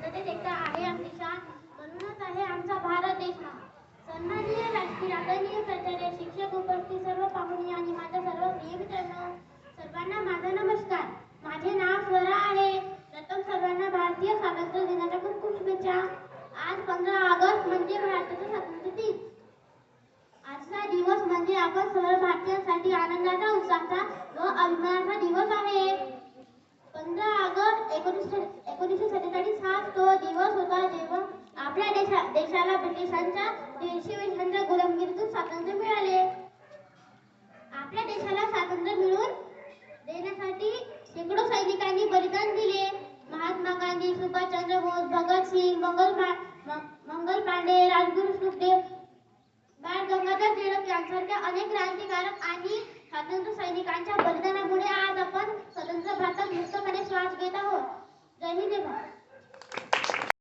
शांततेत एकता आहे आमची शान, म्हणूनच आहे आमचा भारत देश महान. सन्माननीय राष्ट्रीय आदरणीय प्राचार्य, शिक्षक, उपस्थित सर्व पाहुणे आणि माझ्या सर्व प्रिय मित्रांनो, सर्वांना माझा नमस्कार. माझे नाव स्वरा आहे. प्रथम सर्वांना भारतीय स्वातंत्र्य दिनाच्या खूप खूप शुभेच्छा. आज 15 ऑगस्ट म्हणजे भारताचा स्वातंत्र्य दिन. आजचा दिवस म्हणजे आपण सर्व भारतीयांसाठी आनंदाचा, उत्साहाचा व अभिमानाचा दिवस आहे. 15 ऑगस्ट 1947 हा तो दिवस होता जेव्हा आपल्या देशाला ब्रिटिशांच्या 150 वर्षांच्या गुलामगिरीतून स्वातंत्र्य मिळाले. आपल्या देशाला स्वातंत्र्य मिळवून देण्यासाठी शेकडो सैनिकांनी बलिदान दिले. महात्मा गांधी, सुभाषचंद्र बोस, भगतसिंग, मंगल पांडे, राजगुरू सुखदेव, बाळ गंगाधर टिळक यांसारख्या अनेक क्रांतिकारक आणि स्वातंत्र्य सैनिकांच्या बलिदानामुळे आज आपण स्वतंत्र भारतात मुक्तपणे श्वास घेत आहोत. जय हिंद.